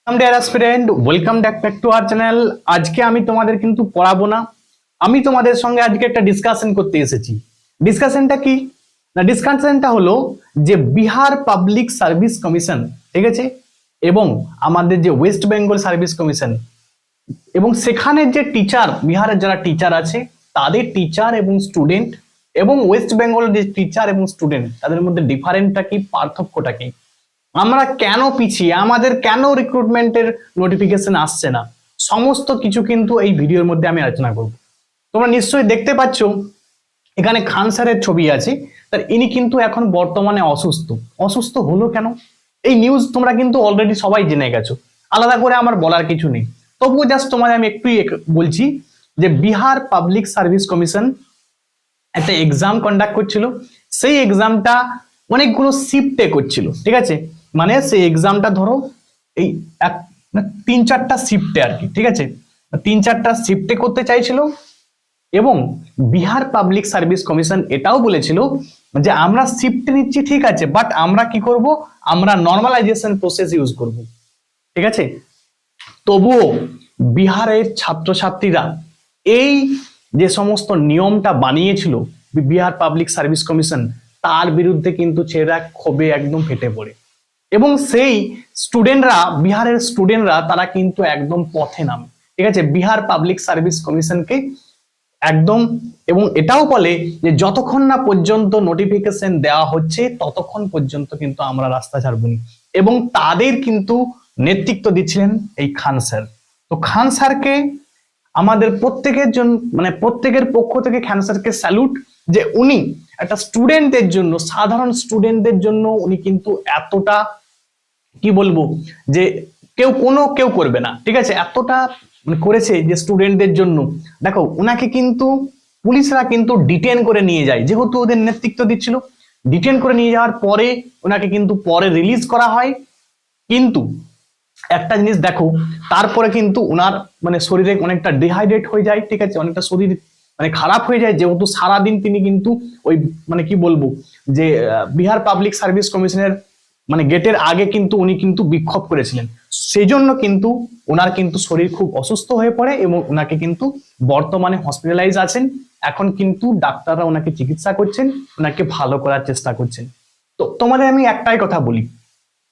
Deer aspirant, welcome back to our channel. আজকে আমি তোমাদের কিন্তু পড়াবো না, আমি তোমাদের সঙ্গে আজকে একটা ডিসকাশন করতে এসেছি। ডিসকাশনটা কি না, ডিসকাশনটা হলো যে বিহার পাবলিক সার্ভিস কমিশন, ঠিক আছে, এবং আমাদের যে ওয়েস্ট বেঙ্গল সার্ভিস কমিশন, এবং সেখানে যে টিচার, বিহারের যারা টিচার আছে তাদের টিচার এবং স্টুডেন্ট, এবং ওয়েস্ট বেঙ্গলের যে টিচার এবং স্টুডেন্ট, তাদের মধ্যে ডিফারেন্টটা কি, পার্থক্যটা কি, আমরা কেন পিছিয়ে, আমাদের কেন রিক্রুটমেন্টের নোটিফিকেশন আসছে না, সমস্ত কিছু কিন্তু এই ভিডিওর মধ্যে আমি আলোচনা করব। তোমরা নিশ্চয়ই দেখতে পাচ্ছ এখানে খান স্যারের ছবি আছে, তার ইনি কিন্তু এখন বর্তমানে অসুস্থ। অসুস্থ হলো কেন, এই নিউজ তোমরা কিন্তু অলরেডি সবাই জেনে গেছো, আলাদা করে আমার বলার কিছু নেই। তবুও জাস্ট তোমাদের আমি একটু বলছি যে বিহার পাবলিক সার্ভিস কমিশন একটা এক্সাম কন্ডাক্ট করছিল। সেই এক্সামটা অনেকগুলো শিফটে করছিল, ঠিক আছে, মানে সেই এক্সামটা ধরো এই তিন চারটা শিফটে আর কি, ঠিক আছে, তিন চারটা শিফটে করতে চাইছিল। এবং বিহার পাবলিক সার্ভিস কমিশন এটাও বলেছিল যে আমরা শিফট নিচ্ছি, ঠিক আছে, বাট আমরা কি করব, আমরা নর্মালাইজেশন প্রসেস ইউজ করব, ঠিক আছে। তবুও বিহারের ছাত্রছাত্রীরা এই যে সমস্ত নিয়মটা বানিয়েছিল বিহার পাবলিক সার্ভিস কমিশন, তার বিরুদ্ধে কিন্তু ছেলেরা ক্ষোভে একদম ফেটে পড়ে, এবং সেই স্টুডেন্টরা, বিহারের স্টুডেন্টরা তারা কিন্তু একদম পথে নামে, ঠিক আছে, বিহার পাবলিক সার্ভিস কমিশনকে একদম। এবং এটাও বলে যে যতক্ষণ না পর্যন্ত নোটিফিকেশন দেওয়া হচ্ছে ততক্ষণ পর্যন্ত কিন্তু আমরা রাস্তা ছাড়বনি। এবং তাদের কিন্তু নেতৃত্ব দিচ্ছিলেন এই খান স্যার। তো খান স্যারকে আমাদের প্রত্যেকের জন্য, মানে প্রত্যেকের পক্ষ থেকে খান স্যারকে স্যালুট, যে উনি একটা স্টুডেন্টদের জন্য, সাধারণ স্টুডেন্টদের জন্য উনি কিন্তু এতটা, কি বলবো, যে কেউ করবে না, ঠিক আছে, এতটা করেছে যে স্টুডেন্টদের জন্য। দেখো ওনাকে কিন্তু পুলিশরা কিন্তু ডিটেন করে নিয়ে যায়, যেহেতু ওদের নেতৃত্ব দিচ্ছিল। ডিটেন করে নিয়ে যাওয়ার পরে ওনাকে কিন্তু পরে রিলিজ করা হয়। কিন্তু একটা জিনিস দেখো, তারপরে কিন্তু ওনার মানে শরীরে অনেকটা ডিহাইড্রেট হয়ে যায়, ঠিক আছে, অনেকটা শরীর মানে খারাপ হয়ে যায়, যেহেতু সারাদিন তিনি কিন্তু ওই মানে কি বলবো যে বিহার পাবলিক সার্ভিস কমিশনের মানে গেটের আগে কিন্তু উনি কিন্তু বিক্ষোভ করেছিলেন। সেই জন্য কিন্তু ওনার কিন্তু শরীর খুব অসুস্থ হয়ে পড়ে, এবং ওনাকে কিন্তু বর্তমানে হসপিটালাইজ আছেন। এখন কিন্তু ডাক্তাররা ওনাকে চিকিৎসা করছেন, ওনাকে ভালো করার চেষ্টা করছেন। তো তোমাদের আমি একটাই কথা বলি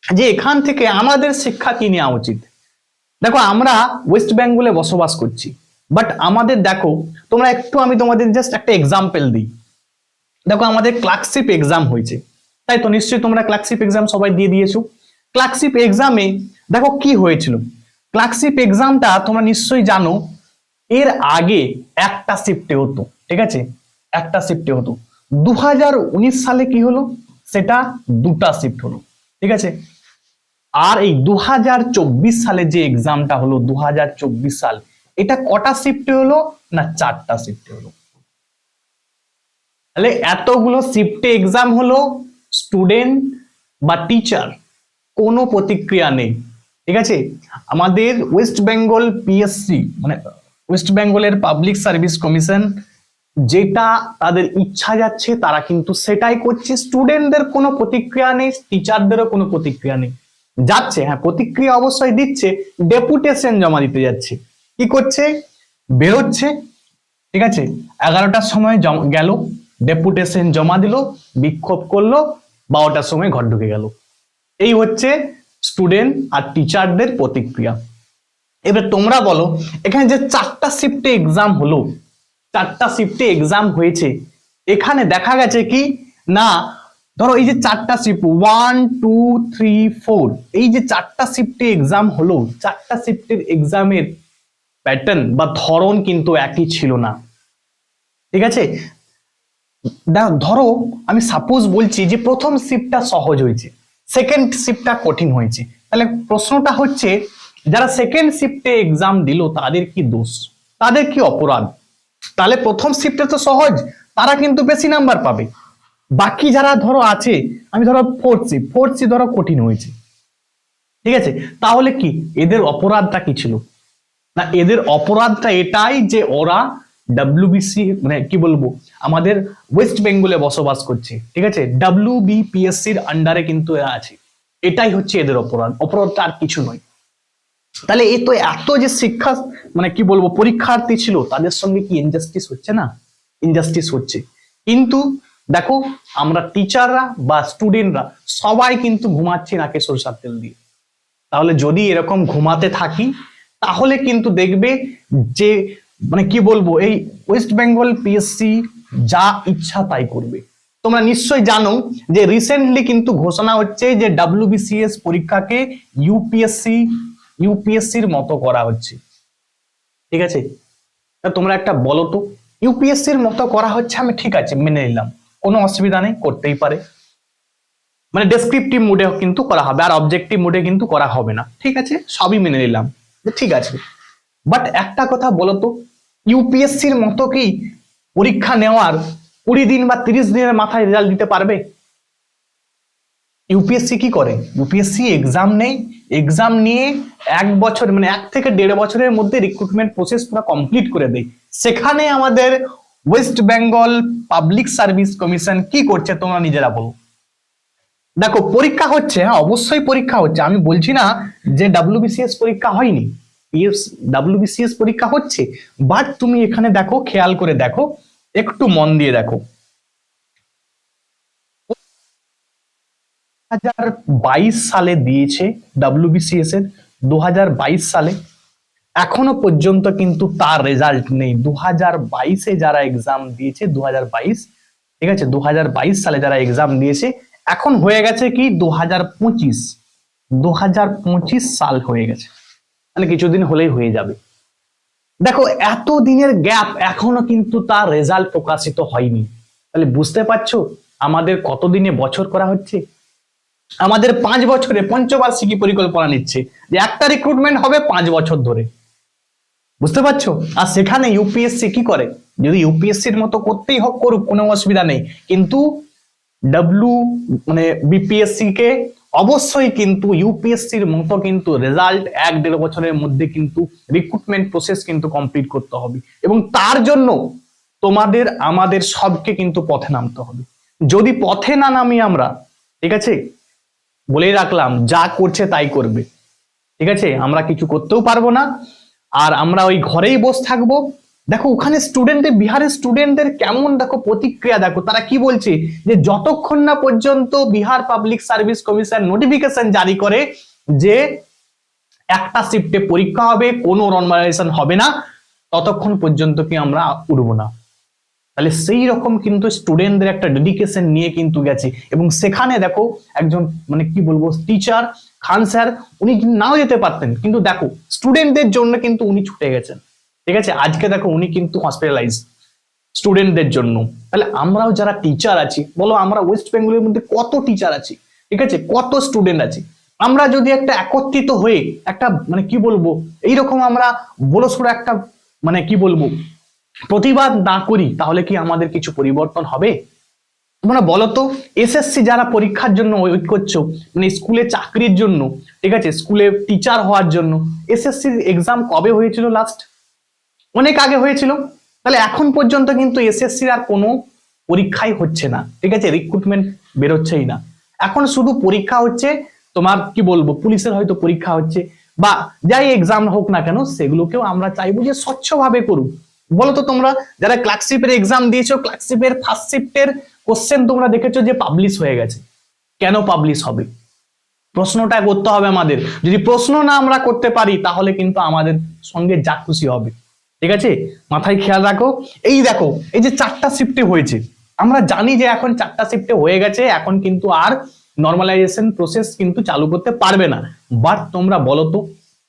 যে এখান থেকে আমাদের শিক্ষা কি নেওয়া উচিত। দেখো আমরা ওয়েস্ট বেঙ্গলে বসবাস করছি, বাট আমাদের দেখো, তোমরা একটু, আমি তোমাদের জাস্ট একটা এক্সাম্পল দিই। দেখো আমাদের ক্লার্কশিপ এক্সাম হয়েছে, তাই তো নিশ্চয়ই তোমরা ক্লার্কশিপ এক্সাম সবাই দিয়ে দিয়েছো। ক্লার্কশিপ এক্সামে দেখো কি হয়েছিল। ক্লার্কশিপ এক্সামটা তোমরা নিশ্চয়ই জানো, এর আগে একটা শিফটে হতো, ঠিক আছে, একটা শিফটে হতো। 2019 সালে কি হলো, সেটা দুটা শিফট হলো, ঠিক আছে। আর এই 2024 সালে যে এক্সামটা হলো, 2024 সাল, এটা কটা শিফটে হলো না, চারটা শিফটে হলো। তাহলে এতগুলো শিফটে এক্সাম হলো, স্টুডেন্ট বা টিচার কোনো প্রতিক্রিয়া নেই, ঠিক আছে। আমাদের ওয়েস্ট বেঙ্গল পিএসসি মানে ওয়েস্ট বেঙ্গলের পাবলিক সার্ভিস কমিশন যেটা তাদের ইচ্ছা যাচ্ছে তারা কিন্তু সেটাই করছে। স্টুডেন্টদের কোনো প্রতিক্রিয়া নেই, টিচারদেরও কোনো প্রতিক্রিয়া নেই। যাচ্ছে, হ্যাঁ প্রতিক্রিয়া অবশ্যই দিচ্ছে, ডেপুটেশন জমা দিতে যাচ্ছে। কি করছে, বেরোচ্ছে, ঠিক আছে, 11টার সময় গেল, ডেপুটেশন জমা দিল, বিক্ষোভ করলো, 12টার সময় ঘর ঢুকে গেল। এই হচ্ছে স্টুডেন্ট আর টিচারদের প্রতিক্রিয়া। এবার তোমরা বলো, এখানে যে চারটা শিফটে এক্সাম হলো, চারটা শিফটে এক্সাম হয়েছে, এখানে দেখা গেছে কি না, ধরো এই যে চারটা শিফট 1 2 3 4, এই যে চারটা শিফটে এক্সাম হলো, চারটা শিফটের এক্সামের প্যাটার্ন বা ধরন কিন্তু একই ছিল না, ঠিক আছে। ধরো আমি সাপোজ বলছি যে প্রথম শিফটটা সহজ হয়েছে, সেকেন্ড শিফটটা কঠিন হয়েছে, তাহলে প্রশ্নটা হচ্ছে যারা সেকেন্ড শিফটে এক্সাম দিল তাদের কি দোষ, তাদের কি অপরাধ? তাহলে প্রথম শিফটে তো সহজ, তারা কিন্তু বেশি নাম্বার পাবে। বাকি যারা ধরো আছে, আমি ধরো ফোর্থ শিফট ধরো কঠিন হয়েছে, ঠিক আছে, তাহলে কি এদের অপরাধটা কি ছিল? না, এদের অপরাধটা এটাই যে ওরা ডাব্লিউবিসি মানে কি বলবো, আমাদের ওয়েস্ট বেঙ্গলে বসবাস করছে, ঠিক আছে, ডাব্লিউবিপিএসসির আন্ডারে কিন্তু এরা আছে। এটাই হচ্ছে এদের অপরাধ, অপরাধটা আর কিছু নয়। তাহলে এই তো এত যে শিক্ষা মানে কি বলবো পরীক্ষার্থী ছিল তাদের সঙ্গে কি ইনজাস্টিস হচ্ছে না? ইনজাস্টিস হচ্ছে। কিন্তু দেখো আমরা টিচাররা বা স্টুডেন্টরা সবাই কিন্তু ঘুমাচ্ছি নাকে সরষের তেল দিয়ে। তাহলে যদি এরকম ঘুমাতে থাকি তাহলে কিন্তু দেখবে যে মানে কি বলবো এই ওয়েস্ট বেঙ্গল পিএসসি যা ইচ্ছা তাই করবে। তোমরা নিশ্চয়ই জানো যে রিসেন্টলি কিন্তু ঘোষণা হচ্ছে যে ডাব্লিউবিসিএস পরীক্ষাকে ইউপিএসসির মতো করা হচ্ছে। ঠিক আছে, তোমরা একটা বলো তো, ইউপিএসসির মতো করা হচ্ছে, আমি ঠিক আছে মেনে নিলাম, কোনো অসুবিধা নেই, করতেই পারে, মানে ডেসক্রিপটিভ মোডে কিন্তু করা হবে আর অবজেক্টিভ মোডে কিন্তু করা হবে না। ঠিক আছে, সবই মেনে নিলাম, ঠিক আছে। বাট একটা কথা বলো তো, ইউপিএসসির মতো কি পরীক্ষা নেওয়ার 20 দিন বা 30 দিনের মাথায় রেজাল্ট দিতে পারবে? ইউপিএসসি কি করে? ইউপিএসসি এক্সাম নেই, এক্সাম নিয়ে 1 বছর মানে 1 থেকে 1.5 বছরের মধ্যে রিক্রুটমেন্ট প্রসেস পুরো কমপ্লিট করে দেয়। সেখানে আমাদের West Bengal public service commission কি করছে তোমরা নিজেরা বলো। দেখো পরীক্ষা হচ্ছে, হ্যাঁ অবশ্যই পরীক্ষা হচ্ছে, আমি বলছি না যে ডাব্লিউবিসিএস পরীক্ষা হয়নি, ডাব্লিউবিসিএস পরীক্ষা হচ্ছে, বাট তুমি এখানে দেখো, খেয়াল করে দেখো, একটু মন দিয়ে দেখো, 2022 সালে দিয়েছে ডাব্লিউবিসিএস এর, 2022 সালে এখনো পর্যন্ত কিন্তু তার রেজাল্ট নেই। 2022-এ যারা এক্সাম দিয়েছে, 2022, ঠিক আছে, 2022 সালে যারা এক্সাম দিয়েছে, এখন হয়ে গেছে কি 2025 সাল হয়ে গেছে, মানে কিছুদিন হলেই হয়ে যাবে। দেখো এত দিনের গ্যাপ, এখনো কিন্তু তার রেজাল্ট প্রকাশিত হয়নি। তাহলে বুঝতে পারছো আমাদের কতদিনে বছর করা হচ্ছে? আমাদের 5 বছরে পঞ্চবার্ষিকী পরিকল্পনা নিচ্ছে যে একটা রিক্রুটমেন্ট হবে 5 বছর ধরে, বুঝতে পারছো? আর সেখানে ইউপিএসসি কি করে, যদি ইউপিএসসির মতো করতেই হোক করুক, কোনো অসুবিধা নেই, কিন্তু মানে বিপিএসসি কে অবশ্যই কিন্তু ইউপিএসসির মতো কিন্তু রেজাল্ট 1-1.5 বছরের মধ্যে কিন্তু রিক্রুটমেন্ট প্রসেস কিন্তু কমপ্লিট করতে হবে, এবং তার জন্য তোমাদের আমাদের সবকে কিন্তু পথে নামতে হবে। যদি পথে না নামি আমরা, ঠিক আছে, বলেই রাখলাম যা করছে তাই করবে, ঠিক আছে, আমরা কিছু করতেও পারবো না, আর আমরা ওই ঘরেই বসে থাকবো। দেখো ওখানে স্টুডেন্টদের, বিহারের স্টুডেন্টদের কেমন দেখো প্রতিক্রিয়া, দেখো তারা কি বলছে, যে যতক্ষণ না পর্যন্ত Bihar public service commission notification জারি করে যে একটা শিফটে পরীক্ষা হবে, কোনো নর্মালাইজেশন হবে না, ততক্ষণ পর্যন্ত কি আমরা উঠবো না। তাহলে সেই রকম কিন্তু স্টুডেন্টদের একটা ডেডিকেশন নিয়ে কিন্তু গেছে, এবং সেখানে দেখো একজন মানে কি বলবো টিচার খান স্যার, উনি নাও যেতে পারতেন, কিন্তু দেখো স্টুডেন্টদের জন্য কিন্তু উনি ছুটে গেছেন। ঠিক আছে, আজকে দেখো উনি কিন্তু হসপিটালাইজ স্টুডেন্টদের জন্য। তাহলে আমরাও যারা টিচার আছি বলো, আমরা ওয়েস্ট বেঙ্গলের মধ্যে কত টিচার আছি, ঠিক আছে, কত স্টুডেন্ট আছি, আমরা যদি একটা একত্রিত হয়ে একটা মানে কি বলবো এইরকম আমরা বড়সড় একটা মানে কি বলবো প্রতিবাদ না করি, তাহলে কি আমাদের কিছু পরিবর্তন হবে? তোমরা বলো তো, এসএসসি যারা পরীক্ষার জন্য ওয়েট করছো, মানে স্কুলে চাকরির জন্য, ঠিক আছে, স্কুলে টিচার হওয়ার জন্য, এসএসসি এক্সাম কবে হয়েছিল লাস্ট? অনেক আগে হয়েছিল। তাহলে এখন পর্যন্ত কিন্তু এসএসসির আর কোনো পরীক্ষাই হচ্ছে না, ঠিক আছে, রিক্রুটমেন্ট বেরোচ্ছেই না। এখন শুধু পরীক্ষা হচ্ছে তোমার কি বলবো পুলিশের হয়তো পরীক্ষা হচ্ছে, বা যাই এক্সাম হোক না কেন, সেগুলোকেও আমরা চাইবো যে স্বচ্ছভাবে করুক। বলতো তোমরা যারা ক্লার্কশিপের এক্সাম দিয়েছো, ক্লার্কশিপের ফার্স্ট শিফটের কোশ্চেন তোমরা দেখেছো যে পাবলিশ হয়ে গেছে, কেন পাবলিশ হবে? প্রশ্নটা করতে হবে আমাদের। যদি প্রশ্ন না আমরা করতে পারি তাহলে কিন্তু আমাদের সঙ্গে যা খুশি হবে, ঠিক আছে, মাথায় খেয়াল রাখো। এই দেখো এই যে 4টা শিফটে হয়েছে, আমরা জানি যে এখন 4টা শিফটে হয়ে গেছে, এখন কিন্তু আর নর্মালাইজেশন প্রসেস কিন্তু চালু করতে পারবে না। বাট তোমরা বলো তো,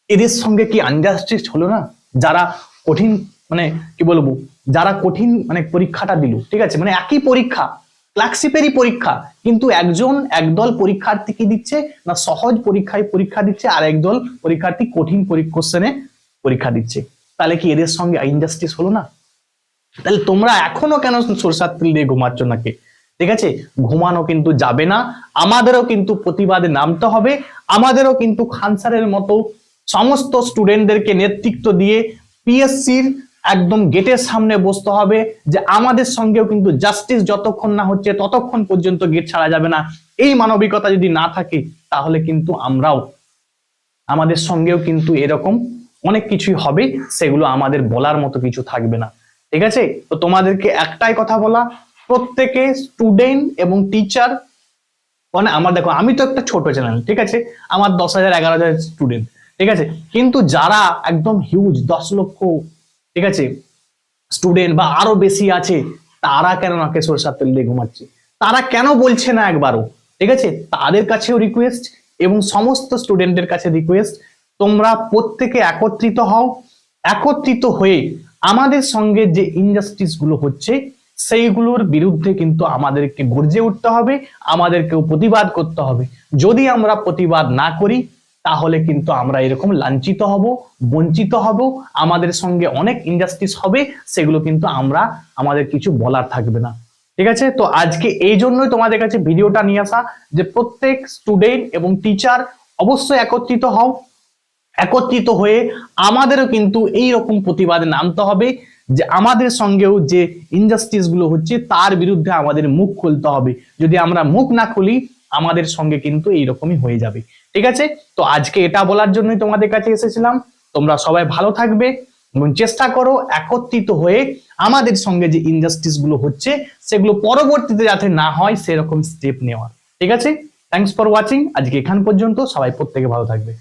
এদের সঙ্গে কি আনজাস্টিস হলো না? যারা কঠিন মানে কি বলবো, যারা কঠিন মানে পরীক্ষাটা দিল, ঠিক আছে, মানে একই পরীক্ষা, ক্লার্কশিপেরই পরীক্ষা, কিন্তু একদল পরীক্ষার্থী কি দিচ্ছে না সহজ পরীক্ষায় পরীক্ষা দিচ্ছে, আর একদল পরীক্ষার্থী কঠিন কোশ্চেনে পরীক্ষা দিচ্ছে। তাহলে কি এদের সঙ্গে ইনজাস্টিস হলো না? তাহলে তোমরা এখনো কেন সরষের তেল দিয়ে ঘুমাচ্ছ নাকি? ঠিক আছে, ঘুমানো কিন্তু যাবে না, আমাদেরও কিন্তু প্রতিবাদে নামতে হবে, আমাদেরও কিন্তু খান স্যারের মতো সমস্ত স্টুডেন্টদেরকে নেতৃত্ব দিয়ে পিএসসির একদম গেটের সামনে বসতে হবে, যে আমাদের সঙ্গেও কিন্তু জাস্টিস যতক্ষণ না হচ্ছে ততক্ষণ পর্যন্ত গেট ছাড়া যাবে না। এই মানবিকতা যদি না থাকে তাহলে কিন্তু আমরাও আমাদের সঙ্গেও কিন্তু এরকম অনেক কিছুই হবে, সেগুলো আমাদের বলার মতো কিছু থাকবে না। ঠিক আছে, তো তোমাদেরকে একটাই কথা বলা, প্রত্যেকে স্টুডেন্ট এবং টিচার, মানে আমার দেখো আমি তো একটা ছোট চ্যানেল, ঠিক আছে, আমার 10,000 11,000 স্টুডেন্ট, ঠিক আছে, কিন্তু যারা একদম হিউজ 10 লক্ষ, ঠিক আছে, স্টুডেন্ট বা আরো বেশি আছে, তারা কেন নাকে সরষার তেল দিয়ে ঘুমাচ্ছে, তারা কেন বলছে না একবারও, ঠিক আছে, তাদের কাছেও রিকোয়েস্ট এবং সমস্ত স্টুডেন্টদের কাছে রিকোয়েস্ট, তোমরা প্রত্যেকে একত্রিত হও, একত্রিত হয়ে আমাদের সঙ্গে যে ইনজাস্টিস গুলো হচ্ছে সেইগুলোর বিরুদ্ধে কিন্তু আমাদেরকে গর্জে উঠতে হবে, আমাদেরকেও প্রতিবাদ করতে হবে। যদি আমরা প্রতিবাদ না করি তাহলে কিন্তু আমরা এরকম লাঞ্ছিত হব, বঞ্চিত হব, আমাদের সঙ্গে অনেক ইনজাস্টিস হবে, সেগুলো কিন্তু আমরা, আমাদের কিছু বলার থাকবে না। ঠিক আছে, তো আজকে এই জন্যই তোমাদের কাছে ভিডিওটা নিয়ে আসা, যে প্রত্যেক স্টুডেন্ট এবং টিচার অবশ্যই একত্রিত হও, একত্রিত হয়ে আমাদেরও কিন্তু এই রকম প্রতিবাদে নামতে হবে, যে আমাদের সঙ্গেও যে ইনজাস্টিস গুলো হচ্ছে তার বিরুদ্ধে আমাদের মুখ খুলতে হবে। যদি আমরা মুখ না খুলি আমাদের সঙ্গে কিন্তু এইরকমই হয়ে যাবে। ঠিক আছে, তো আজকে এটা বলার জন্যই তোমাদের কাছে এসেছিলাম। তোমরা সবাই ভালো থাকবে এবং চেষ্টা করো একত্রিত হয়ে আমাদের সঙ্গে যে ইনজাস্টিস গুলো হচ্ছে সেগুলো পরবর্তীতে যাতে না হয় সেরকম স্টেপ নেওয়ার। ঠিক আছে, থ্যাংকস ফর ওয়াচিং, আজকে এখান পর্যন্ত, সবাই প্রত্যেকে ভালো থাকবে।